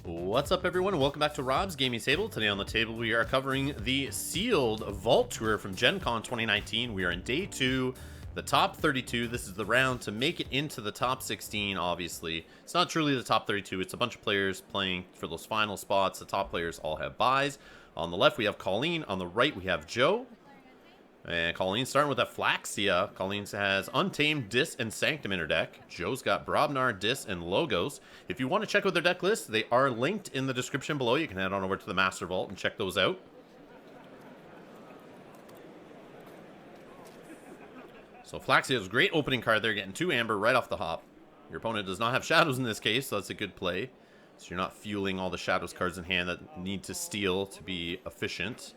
What's up, everyone, and welcome back to Rob's Gaming Table. Today on the table we are covering the sealed Vault Tour from Gen Con 2019. We are in day 2, the top 32. This is the round to make it into the top 16, obviously. It's not truly the top 32. It's a bunch of players playing for those final spots. The top players all have buys. On the left, we have Colleen. On the right, we have Joe. And Colleen starting with that Flaxia. Colleen has Untamed, Dis, and Sanctum in her deck. Joe's got Brobnar, Dis, and Logos. If you want to check out their deck list, they are linked in the description below. You can head on over to the Master Vault and check those out. So Flaxia is a great opening card there, getting 2 Amber right off the hop. Your opponent does not have Shadows in this case, so that's a good play. So you're not fueling all the Shadows cards in hand that need to steal to be efficient.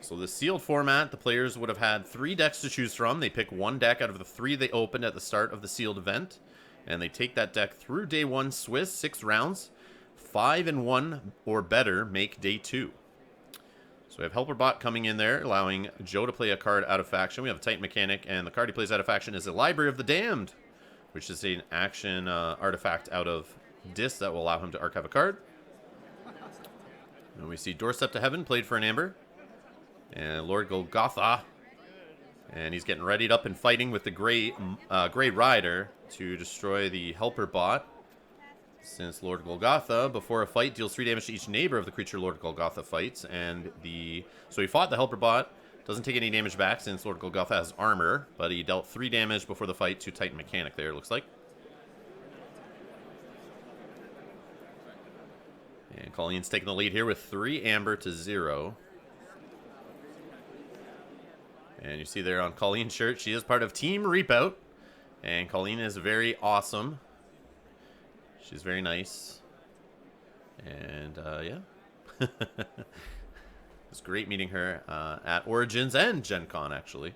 So the sealed format, the players would have had 3 decks to choose from. They pick 1 deck out of the 3 they opened at the start of the sealed event. And they take that deck through day 1 Swiss, 6 rounds. 5 and 1 or better make day 2. So we have Helper Bot coming in there, allowing Joe to play a card out of faction. We have a Titan Mechanic, and the card he plays out of faction is a Library of the Damned, which is an action artifact out of Dis that will allow him to archive a card. And we see Doorstep to Heaven played for an Amber. And Lord Golgotha, and he's getting readied up and fighting with the Gray Rider to destroy the Helper Bot. Since Lord Golgotha, before a fight, deals 3 damage to each neighbor of the creature Lord Golgotha fights. So he fought the Helper Bot, doesn't take any damage back since Lord Golgotha has armor, but he dealt 3 damage before the fight to Titan Mechanic there, it looks like. And Colleen's taking the lead here with 3 Amber to 0. And you see there on Colleen's shirt, she is part of Team Reapout. And Colleen is very awesome. She's very nice. And, yeah. It's great meeting her at Origins and Gen Con, actually.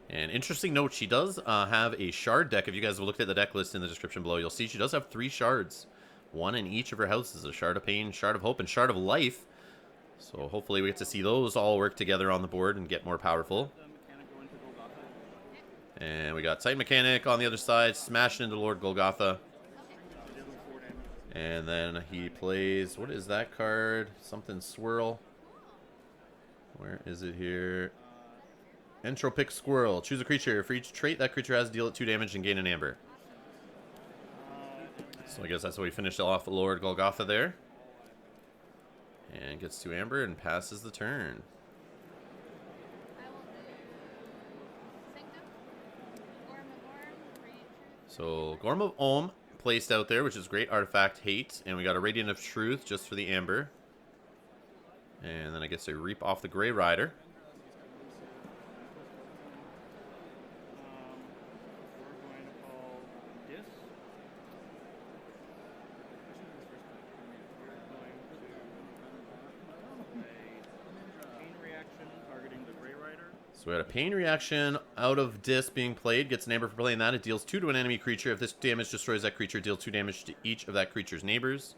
And interesting note, she does have a shard deck. If you guys have looked at the deck list in the description below, you'll see she does have 3 shards. 1 in each of her houses. A Shard of Pain, Shard of Hope, and Shard of Life. So hopefully we get to see those all work together on the board and get more powerful. And we got Titan Mechanic on the other side, smashing into Lord Golgotha. And then he plays, what is that card? Something Swirl. Where is it here? Entropic Squirrel. Choose a creature. For each trait that creature has, deal it 2 damage and gain an Amber. So I guess that's how we finished off Lord Golgotha there. And gets 2 Amber and passes the turn. So Gorm of Ohm placed out there, which is great artifact hate. And we got a Radiant of Truth just for the Amber. And then I guess I reap off the Gray Rider. So we had a Pain Reaction out of Dis being played. Gets an Amber for playing that. It deals 2 to an enemy creature. If this damage destroys that creature, deal 2 damage to each of that creature's neighbors.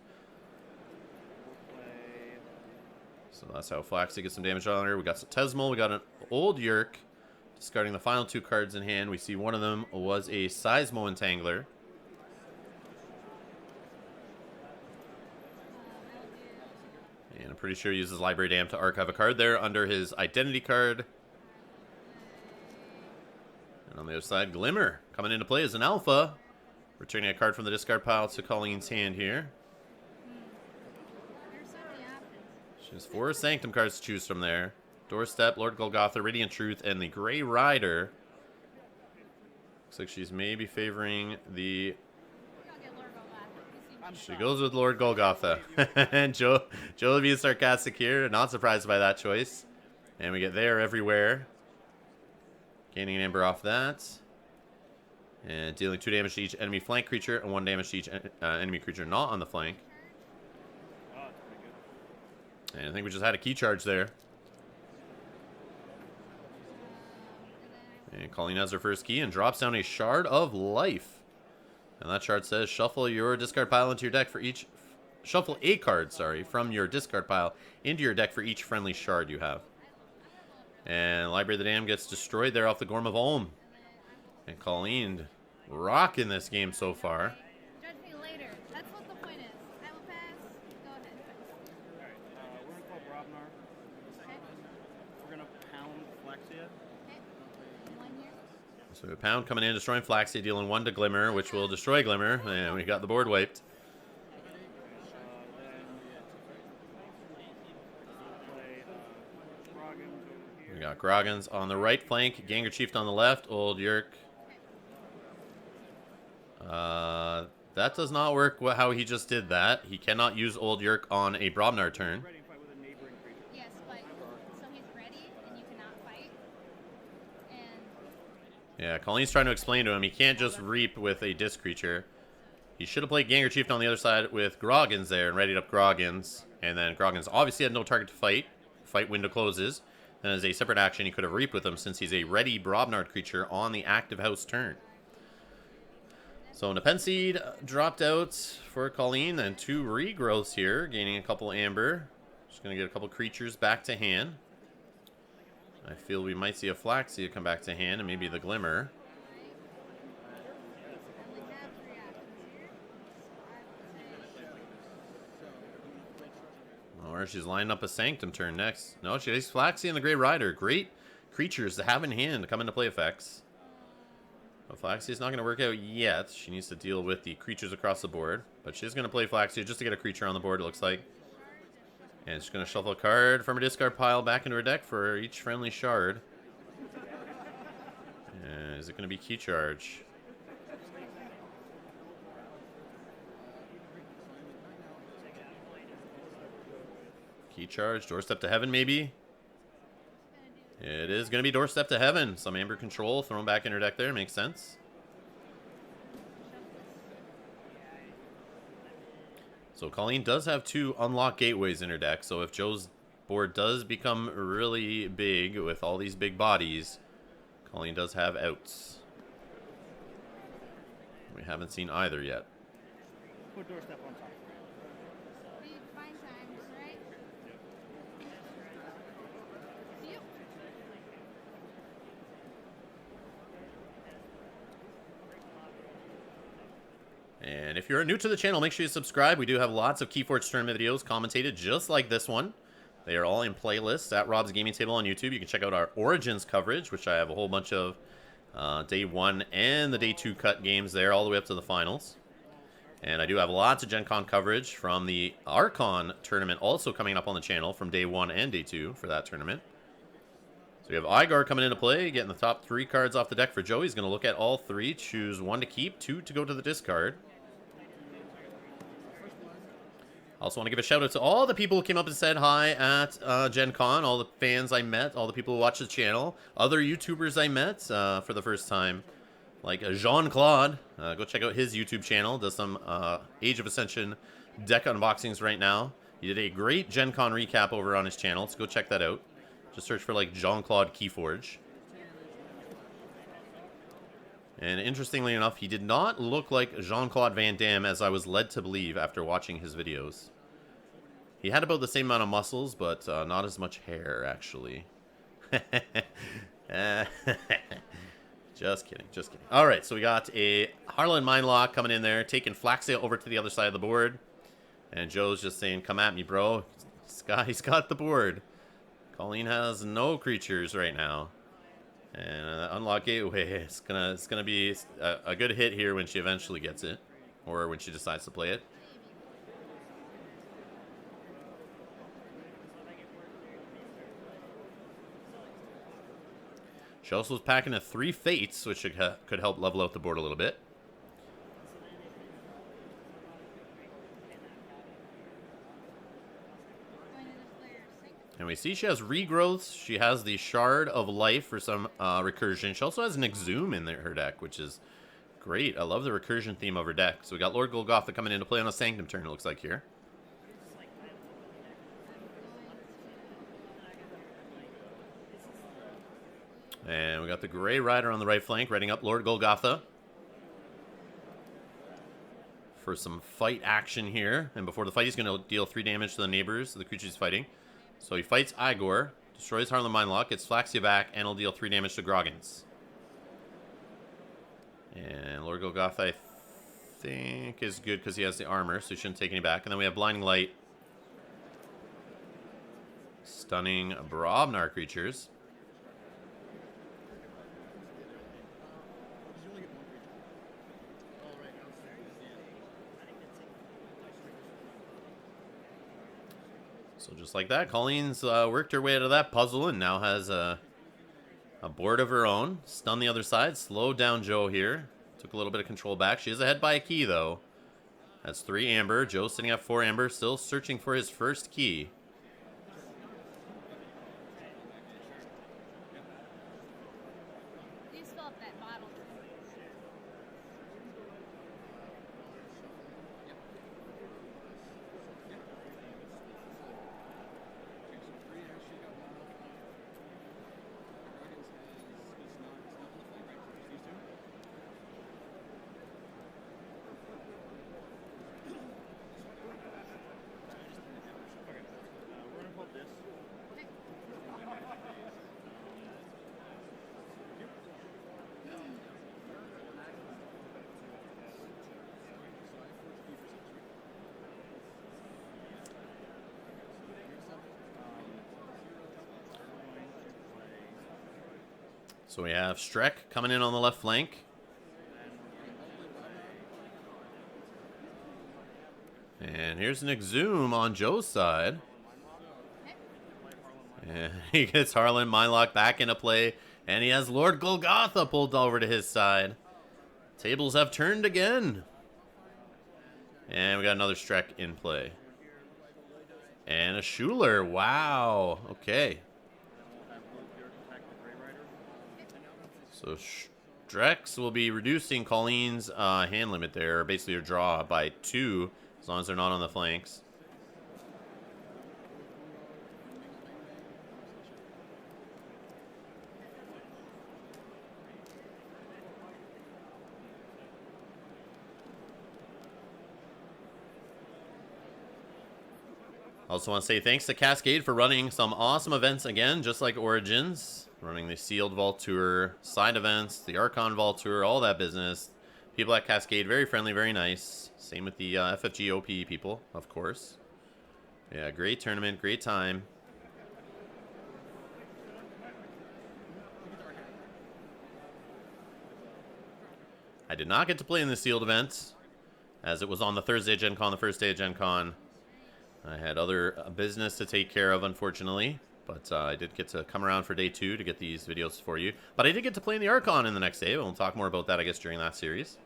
So that's how Flaxia gets some damage on her. We got some Tesmal. We got an Old Yerk. Discarding the final 2 cards in hand. We see one of them was a Seismo Entangler. And I'm pretty sure he uses Library Dam to archive a card there under his identity card. And on the other side, Glimmer coming into play as an alpha. Returning a card from the discard pile to Colleen's hand here. She has 4 Sanctum cards to choose from there. Doorstep, Lord Golgotha, Radiant Truth, and the Gray Rider. Looks like she's maybe favoring the... She goes with Lord Golgotha. And Joe being sarcastic here. Not surprised by that choice. And we get there everywhere. Gaining an Amber off that. And dealing 2 damage to each enemy flank creature and 1 damage to each enemy creature not on the flank. And I think we just had a key charge there. And Colleen has her first key and drops down a Shard of Life. And that shard says, shuffle your discard pile into your deck for each... Shuffle a card, sorry, from your discard pile into your deck for each friendly shard you have. And Library of the Dam gets destroyed there off the Gorm of Olm. And Colleen rocking this game so far. Judge me later. That's what the point is. I will pass. Go ahead. Alright, we're gonna call Brobnar. Okay. We're gonna pound Flexia. Okay. One here. So a pound coming in, destroying Flaxia, dealing 1 to Glimmer, which will destroy Glimmer, and we got the board wiped. We got Groggins on the right flank, Ganger Chief on the left, Old Yerk. That does not work how he just did that. He cannot use Old Yerk on a Brobnar turn. Yes, but so he's ready and you cannot fight. And Yeah, Colleen's trying to explain to him he can't just reap with a disc creature. He should have played Ganger Chief on the other side with Groggins there and readied up Groggins. And then Groggins obviously had no target to fight. Fight window closes. And as a separate action, he could have reaped with him since he's a ready Brobnar creature on the active house turn. So Nepenseed dropped out for Colleen, and 2 regrowths here, gaining a couple amber. Just going to get a couple creatures back to hand. I feel we might see a Flaxia come back to hand, and maybe the Glimmer. we have 3 options here. So Or she's lining up a Sanctum turn next. No, she has Flaxia and the Grey Rider. Great creatures to have in hand to come into play effects. But Flaxia's not going to work out yet. She needs to deal with the creatures across the board. But she's going to play Flaxia just to get a creature on the board, it looks like. And she's going to shuffle a card from her discard pile back into her deck for each friendly shard. And is it going to be Key Charge? Key Charge, Doorstep to Heaven, maybe? It is going to be Doorstep to Heaven. Some Amber Control thrown back in her deck there. Makes sense. So Colleen does have 2 unlock gateways in her deck. So if Joe's board does become really big with all these big bodies, Colleen does have outs. We haven't seen either yet. Put Doorstep on top. we find times, right? See you. And if you're new to the channel, make sure you subscribe. We do have lots of KeyForge tournament videos commentated just like this one. They are all in playlists at Rob's Gaming Table on YouTube. You can check out our Origins coverage, which I have a whole bunch of Day 1 and the Day 2 cut games there, all the way up to the finals. And I do have lots of Gen Con coverage from the Archon tournament also coming up on the channel from Day 1 and Day 2 for that tournament. So we have Igar coming into play, getting the top 3 cards off the deck for Joe. He's going to look at all 3, choose 1 to keep, 2 to go to the discard. Also want to give a shout out to all the people who came up and said hi at Gen Con, all the fans I met, all the people who watch the channel, other YouTubers I met for the first time, like Jean-Claude. Go check out his YouTube channel, does some Age of Ascension deck unboxings right now. He did a great Gen Con recap over on his channel, so go check that out. Just search for like Jean-Claude KeyForge. And interestingly enough, he did not look like Jean-Claude Van Damme as I was led to believe after watching his videos. He had about the same amount of muscles, but not as much hair, actually. Just kidding, just kidding. All right, so we got a Harlan Mindlock coming in there, taking Flaxia over to the other side of the board. And Joe's just saying, come at me, bro. He's got the board. Colleen has no creatures right now. And unlock gateway. It's gonna be a good hit here when she eventually gets it, or when she decides to play it. She also was packing a 3 Fates, which could help level out the board a little bit. And we see she has regrowths. She has the Shard of Life for some recursion. She also has an Exhume in her deck, which is great. I love the recursion theme of her deck. So we got Lord Golgotha coming in to play on a Sanctum turn, it looks like here. And we got the Grey Rider on the right flank, readying up Lord Golgotha for some fight action here. And before the fight, he's going to deal 3 damage to the neighbors, the creatures he's fighting. So he fights Igor, destroys Harlan Mindlock, gets Flaxia back, and will deal 3 damage to Groggins. And Lord Golgoth, I think, is good because he has the armor, so he shouldn't take any back. And then we have Blinding Light. Stunning Brobnar creatures. So just like that, Colleen's worked her way out of that puzzle and now has a board of her own. Stun the other side. Slowed down Joe here. Took a little bit of control back. She is ahead by a key, though. That's 3 amber. Joe's sitting at 4 amber, still searching for his first key. Please fill up that bottle. We're gonna pull this. So we have Streck coming in on the left flank. And here's an Exhume on Joe's side. And he gets Harlan Mylock back into play. And he has Lord Golgotha pulled over to his side. Tables have turned again. And we got another Streck in play. And a Schuler. Wow. Okay. So Strex will be reducing Colleen's hand limit there, or basically her draw, by 2, as long as they're not on the flanks. Also want to say thanks to Cascade for running some awesome events again, just like Origins. Running the Sealed Vault Tour, side events, the Archon Vault Tour, all that business. People at Cascade, very friendly, very nice. Same with the FFG OP people, of course. Yeah, great tournament, great time. I did not get to play in the Sealed event, as it was on the Thursday Gen Con, the first day of Gen Con. I had other business to take care of, unfortunately. But I did get to come around for day 2 to get these videos for you. But I did get to play in the Archon in the next day. We'll talk more about that, I guess, during that series.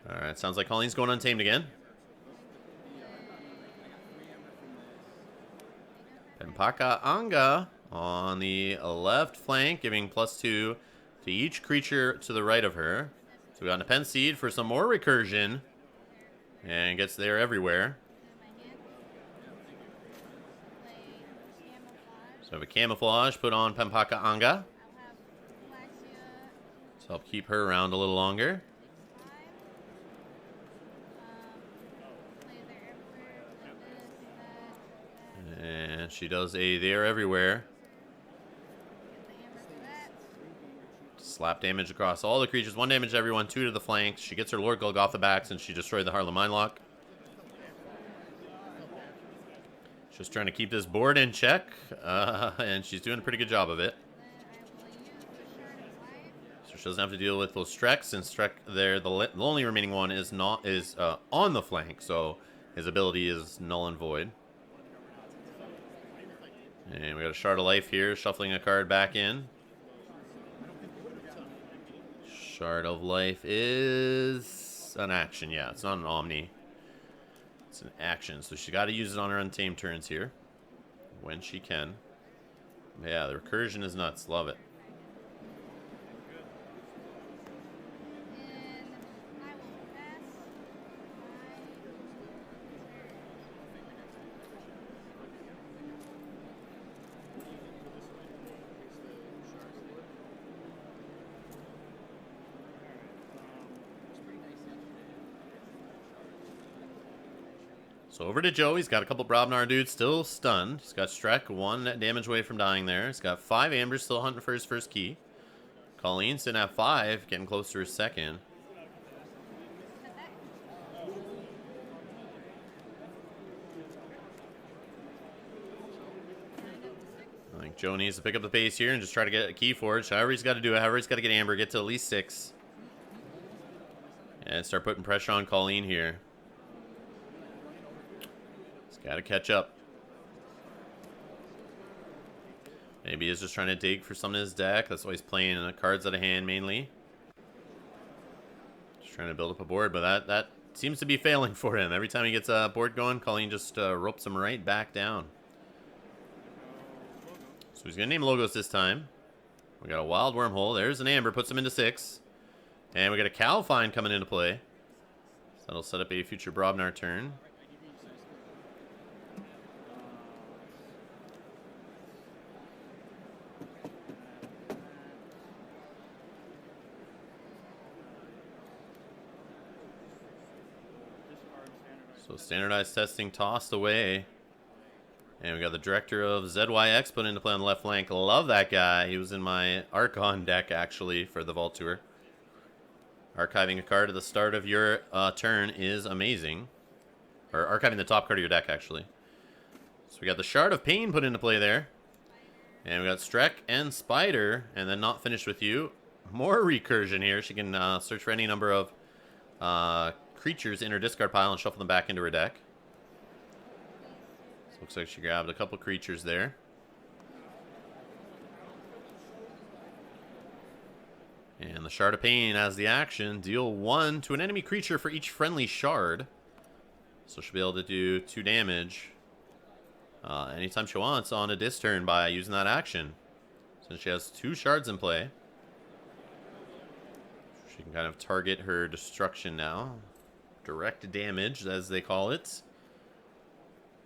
Alright, sounds like Colleen's going untamed again. Pempaka Anga on the left flank, giving +2 to each creature to the right of her. So we got a Pen Seed for some more recursion. And gets there everywhere. So we have a camouflage put on Pempaka Anga. To help keep her around a little longer. And she does a there everywhere. Slap damage across all the creatures. 1 damage to everyone, 2 to the flanks. She gets her Lord Golgotha back since she destroyed the Harlan Mindlock. Just trying to keep this board in check. And she's doing a pretty good job of it. So she doesn't have to deal with those Streks. Since Strek there, the only remaining one is on the flank. So his ability is null and void. And we got a Shard of Life here, shuffling a card back in. Shard of Life is an action. Yeah, it's not an Omni. It's an action, so she got to use it on her Untamed turns here. When she can. Yeah, the recursion is nuts. Love it. So over to Joe. He's got a couple Brobnar dudes still stunned. He's got Strek, 1 damage away from dying there. He's got 5 Ambers still hunting for his first key. Colleen's sitting at 5, getting close to her second. I think Joe needs to pick up the pace here and just try to get a KeyForge. However he's got to do it. However he's got to get Amber, get to at least 6. And start putting pressure on Colleen here. He's got to catch up. Maybe he's just trying to dig for some in his deck. That's why he's playing cards out of hand mainly. Just trying to build up a board, but that seems to be failing for him. Every time he gets a board going, Colleen just ropes him right back down. So he's going to name logos this time. We got a wild wormhole. There's an Amber, puts him into 6. And we got a Calfine coming into play. So that'll set up a future Brobnar turn. So standardized testing tossed away. And we got the director of ZYX put into play on the left flank. Love that guy. He was in my Archon deck, actually, for the Vault Tour. Archiving a card at the start of your turn is amazing. Or archiving the top card of your deck, actually. So we got the Shard of Pain put into play there. And we got Strek and Spider. And then not finished with you. More recursion here. She can search for any number of creatures in her discard pile and shuffle them back into her deck. So looks like she grabbed a couple creatures there. And the Shard of Pain as the action. Deal 1 to an enemy creature for each friendly shard. So she'll be able to do 2 damage anytime she wants on a dis turn by using that action. Since she has 2 shards in play, she can kind of target her destruction now. Direct damage, as they call it.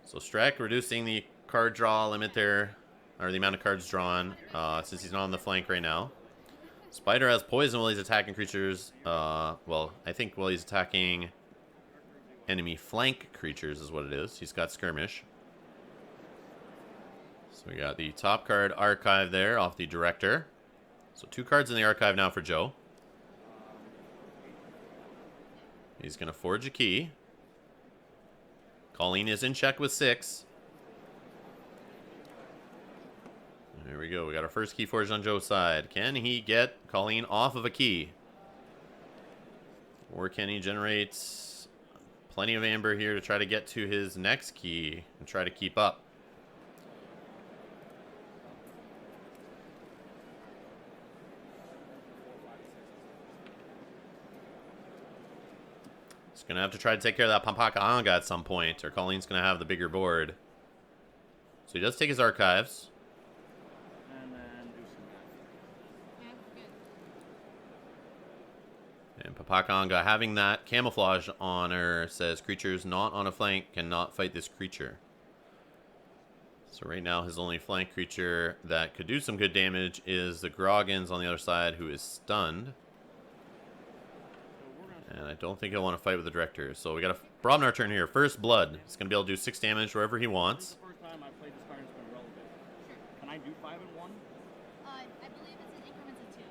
So Strek reducing the card draw limit there, or the amount of cards drawn, since he's not on the flank right now. Spider has poison while he's attacking creatures. Well, I think while he's attacking enemy flank creatures is what it is. He's got Skirmish. So we got the top card archive there off the director. So 2 cards in the archive now for Joe. He's going to forge a key. Colleen is in check with 6. There we go. We got our first KeyForge on Joe's side. Can he get Colleen off of a key? Or can he generate plenty of Amber here to try to get to his next key and try to keep up? He's going to have to try to take care of that Pampaka Anga at some point, or Colleen's going to have the bigger board. So he does take his archives. And Papakanga having that camouflage on her says creatures not on a flank cannot fight this creature. So right now his only flank creature that could do some good damage is the Groggins on the other side, who is stunned. And I don't think he'll want to fight with the director. So we got a Brobnar turn here. First blood. He's going to be able to do 6 damage wherever he wants. This is the first time I've played this card and it's been relevant. Can I do 5 and 1? I believe it's in increments of 2.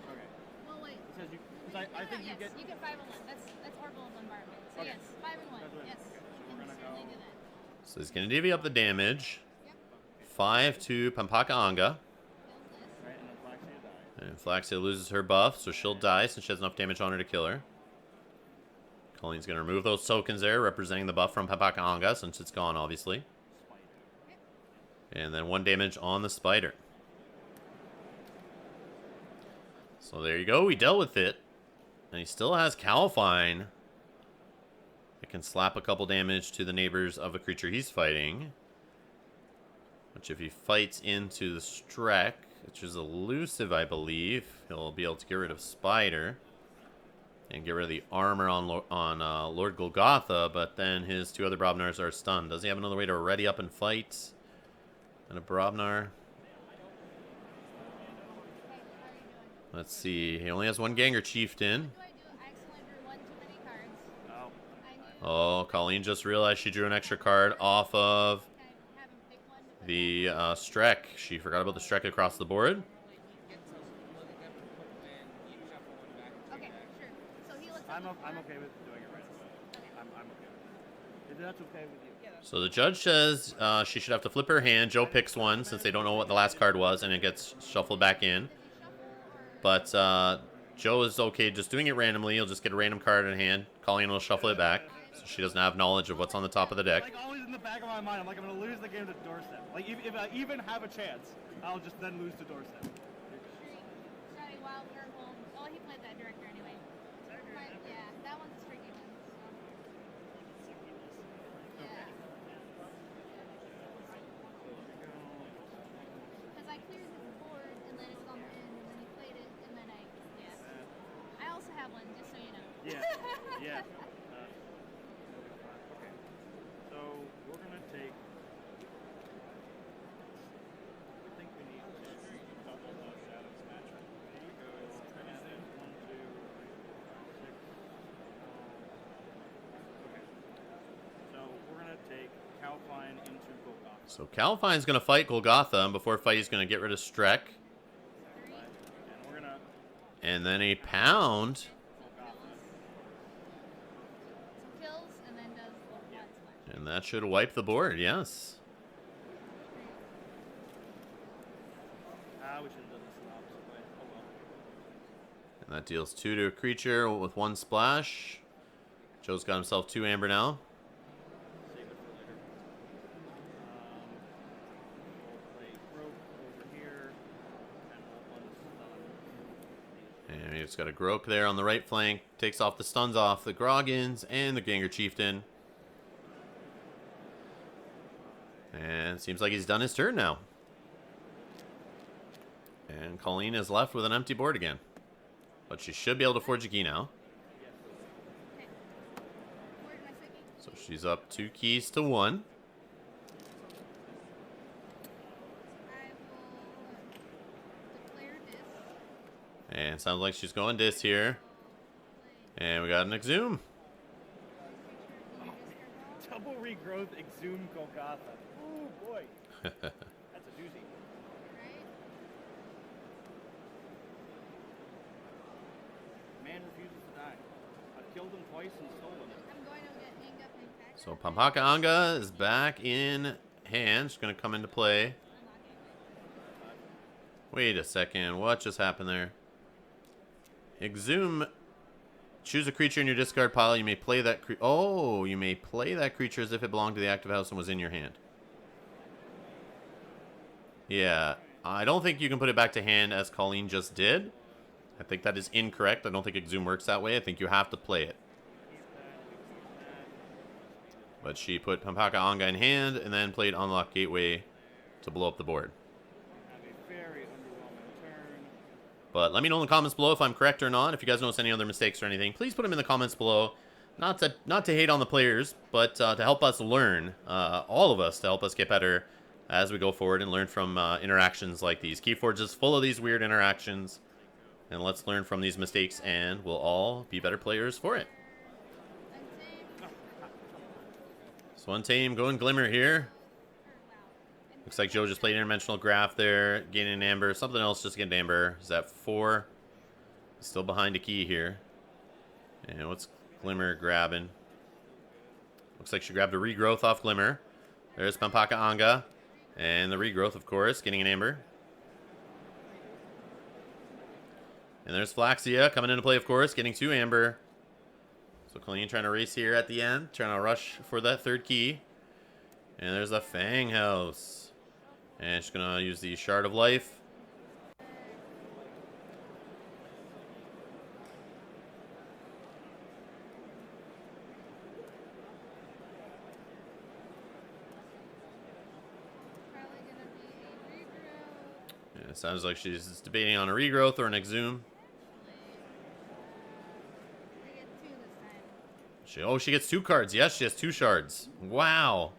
Okay. Well, wait. It says you, because I think you yes, get... you get 5 and 1. That's horrible environment. So Okay. yes, 5 and 1. That's Yes, okay. you We're can gonna certainly go- do that. So he's going to divvy up the damage. Yep. 5 to Pampaka Anga. Kills this. Right, and then Flaxia dies. And Flaxia loses her buff, so she'll die since she has enough damage on her to kill her. Colleen's going to remove those tokens there, representing the buff from Pampaka Anga, since it's gone, obviously. And then 1 damage on the spider. So there you go. We dealt with it. And he still has Calfine. It can slap a couple damage to the neighbors of a creature he's fighting. Which if he fights into the Strek, which is elusive, I believe, he'll be able to get rid of Spider. And get rid of the armor on Lord Golgotha, but then his 2 other Brobnars are stunned. Does he have another way to ready up and fight? And a Brobnar? Okay, how are you doing? Let's see. He only has 1 Ganger Chieftain. What do? I accidentally drew 1 too many cards. Oh. I knew Oh, Colleen just realized she drew an extra card off of Can I have him pick one to put the Strek. She forgot about the Strek across the board. Okay, sure. So he looks I'm at the I'm board. okay with doing it right away. Okay. I'm okay with it. If that's okay with you. So the judge says she should have to flip her hand. Joe picks one since they don't know what the last card was, and it gets shuffled back in. Does he shuffle or? But Joe is okay just doing it randomly. He'll just get a random card in hand. Colleen will shuffle it back, so she doesn't have knowledge of what's on the top of the deck. Like always in the back of my mind, I'm like, I'm gonna lose the game to doorstep. Like if I even have a chance, I'll just then lose to doorstep. Shotty Wild Purple. Oh, he played that director anyway. Yeah, that one's a tricky one. So. Yeah. Because I cleared his board and then it's on the end and then he played it and then I also have one, just so you know. Yeah, yeah. Okay. So we're gonna take. I think we need to double the shadows match. There you go. And then 1, 2, 3, 4, 5, 6. Okay. So we're gonna take Calfine into Golgotha. So Calfine's going to fight Golgotha, and before fight, he's going to get rid of Strek. Three. And we're gonna And then a pound. Golgotha. So kills and then does the blood splash. And that should wipe the board, yes. We should have done this the opposite way. Oh well. And that deals 2 to a creature with 1 splash. Joe's got himself 2 amber now. Save it for later. We'll play Grope over here, and we'll unstun. And he's got a Grope there on the right flank. Takes off the stuns off the Groggins and the Ganger Chieftain. And seems like he's done his turn now. And Colleen is left with an empty board again. But she should be able to forge a key now. Okay. Where's my second? So she's up 2 keys to 1. I will declare this. And sounds like she's going dis here. And we got an Exhume. Double regrowth, exhume Golgotha. Oh boy, that's a doozy. Right? Man refuses to die. I've killed him twice and stolen it. I'm going to get hang up and pack. So Pampaka Anga is back in hand. She's going to come into play. Wait a second. What just happened there? Exhume. Choose a creature in your discard pile. You may play that you may play that creature as if it belonged to the active house and was in your hand. Yeah. I don't think you can put it back to hand as Colleen just did. I think that is incorrect. I don't think Exhume works that way. I think you have to play it. But she put Pampaka Anga in hand and then played Unlock Gateway to blow up the board. Have a very underwhelming turn. But let me know in the comments below if I'm correct or not. If you guys notice any other mistakes or anything, please put them in the comments below. Not to hate on the players, but to help us learn, all of us, to help us get better as we go forward and learn from interactions like these. KeyForge is full of these weird interactions, and let's learn from these mistakes, and we'll all be better players for it. So Untame going Glimmer here. Looks like Joe just played Interdimensional Graph there, gaining an Amber. Something else just getting Amber. Is that 4? Still behind a key here. And what's Glimmer grabbing? Looks like she grabbed a Regrowth off Glimmer. There's Pampaka Anga. And the Regrowth, of course, getting an Amber. And there's Flaxia coming into play, of course, getting 2 Amber. So Colleen trying to race here at the end, trying to rush for that 3rd key. And there's a Fang House. And she's going to use the Shard of Life. Probably gonna be a regrowth. And it sounds like she's debating on a Regrowth or an Exhume. I get 2 this time. She gets 2 cards. Yes, she has 2 shards. Wow.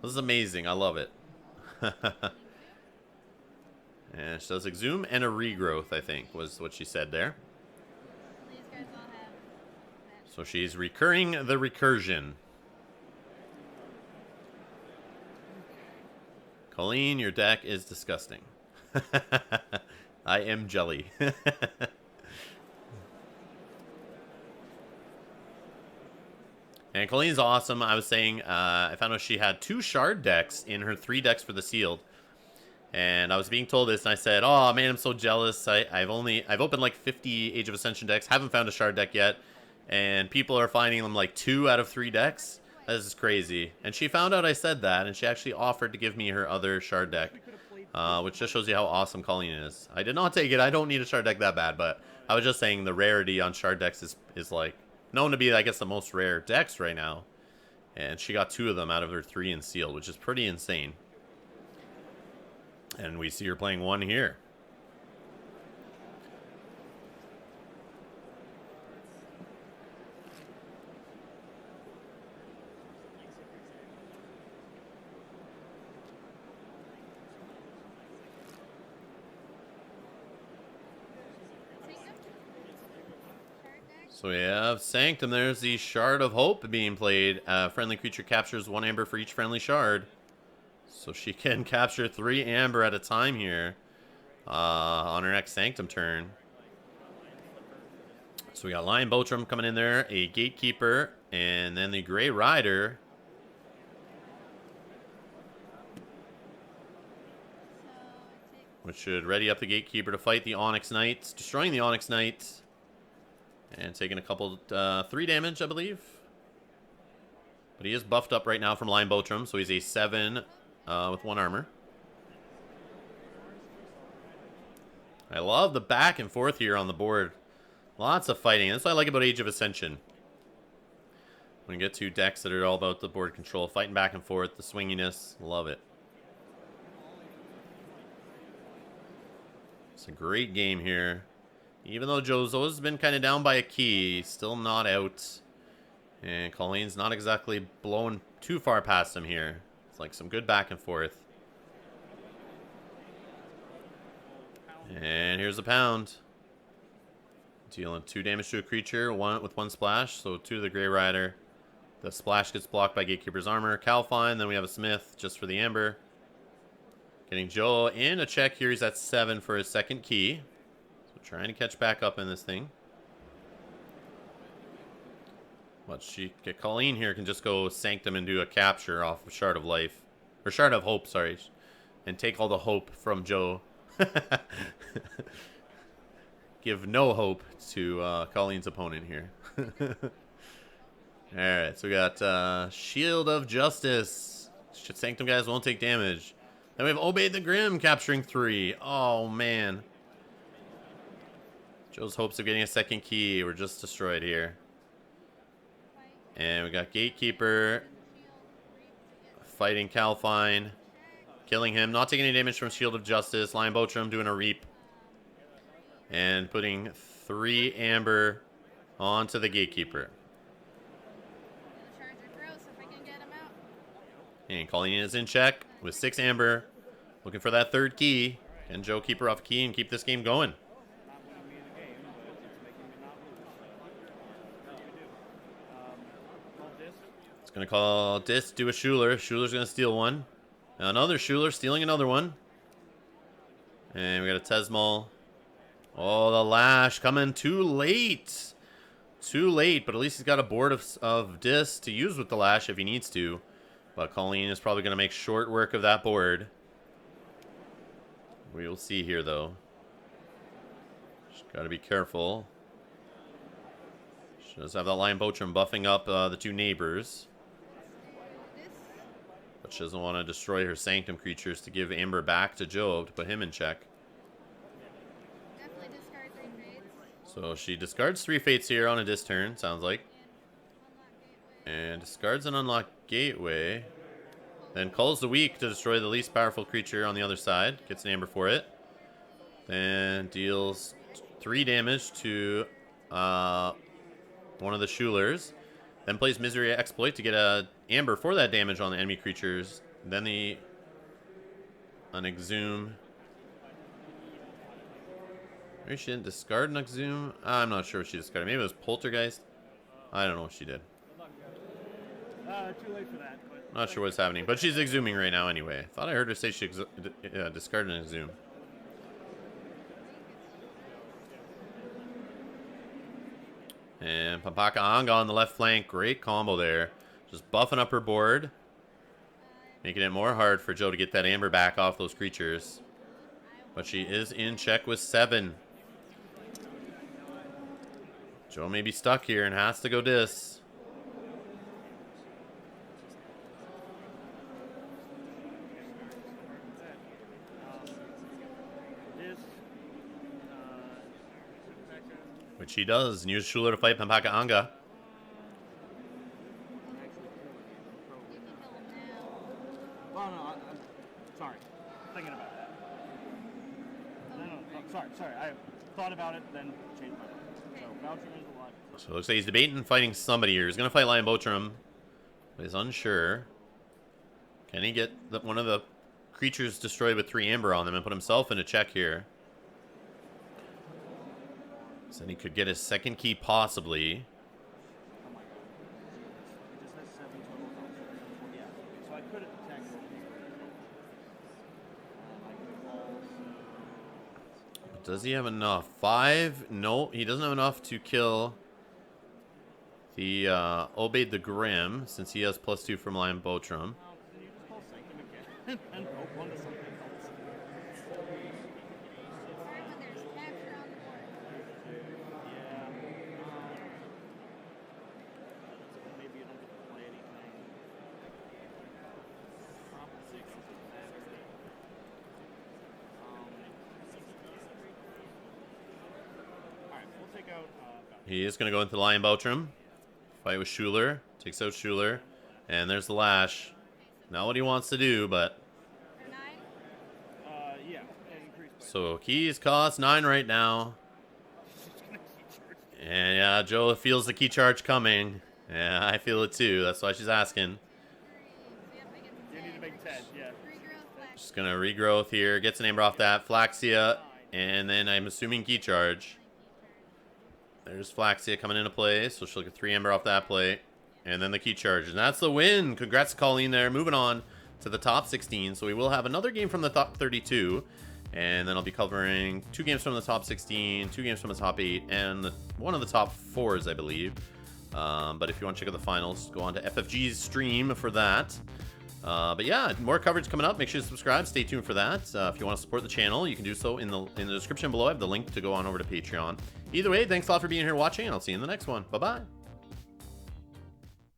This is amazing. I love it. And she does Exhume and a Regrowth, I think, was what she said there. These guys all have that. So she's recurring the recursion. Colleen, your deck is disgusting. I am jelly. And Colleen's awesome. I was saying, I found out she had 2 shard decks in her 3 decks for the sealed. And I was being told this, and I said, "Oh man, I'm so jealous. I've opened like 50 Age of Ascension decks, haven't found a shard deck yet, and people are finding them like 2 out of 3 decks. This is crazy." And she found out I said that, and she actually offered to give me her other shard deck, which just shows you how awesome Colleen is. I did not take it. I don't need a shard deck that bad, but I was just saying the rarity on shard decks is like known to be, I guess, the most rare decks right now. And she got 2 of them out of her 3 in sealed, which is pretty insane. And we see her playing 1 here. So we have Sanctum. There's the Shard of Hope being played. Friendly creature captures 1 amber for each friendly shard. So she can capture 3 amber at a time here on her next Sanctum turn. So we got Lion Botrum coming in there, a Gatekeeper, and then the Grey Rider. Which should ready up the Gatekeeper to fight the Onyx Knights, destroying the Onyx Knights. And taking a couple, 3 damage, I believe. But he is buffed up right now from Lion Botrum, so he's a 7 with 1 armor. I love the back and forth here on the board. Lots of fighting. That's what I like about Age of Ascension. When you get 2 decks that are all about the board control, fighting back and forth, the swinginess, love it. It's a great game here. Even though Jozo's been kind of down by a key, still not out. And Colleen's not exactly blowing too far past him here. It's like some good back and forth. And here's a pound. Dealing 2 damage to a creature, 1 with 1 splash. So 2 to the Grey Rider. The splash gets blocked by Gatekeeper's armor. Calfine, then we have a Smith just for the Amber. Getting Joe in a check here. He's at 7 for his 2nd key. So trying to catch back up in this thing. But Colleen here can just go Sanctum and do a capture off of Shard of Life. Or Shard of Hope, sorry. And take all the hope from Joe. Give no hope to Colleen's opponent here. Alright, so we got Shield of Justice. Sanctum guys won't take damage. Then we have Obeyed the Grim capturing 3. Oh, man. Joe's hopes of getting a 2nd key were just destroyed here. And we got Gatekeeper fighting Calfine, killing him, not taking any damage from Shield of Justice. Lion Botrum doing a reap. And putting 3 amber onto the Gatekeeper. And Colleen is in check with 6 amber. Looking for that 3rd key. Can Joe keep her off a key and keep this game going? It's going to call Dis, do a Schuler. Schuler's going to steal 1. Another Schuler stealing another one. And we got a Tesmal. Oh, the Lash coming too late. Too late, but at least he's got a board of Dis to use with the Lash if he needs to. But Colleen is probably going to make short work of that board. We will see here, though. Just got to be careful. She does have that Lion Botrum buffing up the 2 neighbors. But she doesn't want to destroy her Sanctum creatures to give Amber back to Joe to put him in check. Definitely discard 3 fates. So she discards 3 fates here on a Dis turn, sounds like. And discards an Unlock Gateway. Then calls the Weak to destroy the least powerful creature on the other side. Gets an Amber for it. Then deals 3 damage to one of the Schulers. Then plays Misery Exploit to get a Amber for that damage on the enemy creatures. Then an Exhume. Maybe she didn't discard an Exhume. I'm not sure what she discarded. Maybe it was Poltergeist. I don't know what she did. Good luck, guys. Too late for that. But Not sure what's happening, but she's exhuming right now anyway. Thought I heard her say she discarded an exhume. And Pampaka Anga on the left flank. Great combo there. Just buffing up her board. Making it more hard for Joe to get that amber back off those creatures. But she is in check with 7. Joe may be stuck here and has to go dis. Which he does. And use Schuler to fight Pampaka Anga. Well, no, I'm sorry. Thinking about that. No, sorry. I thought about it, then changed my mind. So, Boucher is a lot. So it looks like he's debating fighting somebody here. He's going to fight Lion Botram, but he's unsure. Can he get one of the creatures destroyed with 3 amber on them and put himself into check here? So then he could get his second key possibly. Oh my god. It just has 7 total health. Yeah. So I could attack both these players. I could also... Does he have enough? 5? No, he doesn't have enough to kill the Obeyed the Grim, since he has +2 from Lion Botram. Then you just call Sanctum again and hope onto something else. Maybe you don't get to play anything. Top 6 is better. Alright, we'll take out He is going to go into Lion Botram. Fight with Schuler. Takes out Schuler. And there's the Lash. Not what he wants to do, but... yeah, increase by So keys cost 9 right now. And yeah, Joe feels the key charge coming. Yeah, I feel it too. That's why she's asking. You need to make 10, yeah. Just going to regrowth here. Gets an amber off that. Flaxia. And then I'm assuming key charge. There's Flaxia coming into play, so she'll get 3 amber off that play. And then the key charge. And that's the win. Congrats to Colleen there. Moving on to the top 16. So we will have another game from the top 32. And then I'll be covering 2 games from the top 16, 2 games from the top 8, and one of the top 4s, I believe. But if you want to check out the finals, go on to FFG's stream for that. But yeah, more coverage coming up. Make sure to subscribe. Stay tuned for that. If you want to support the channel, you can do so in the description below. I have the link to go on over to Patreon. Either way, thanks a lot for being here watching, and I'll see you in the next one. Bye-bye.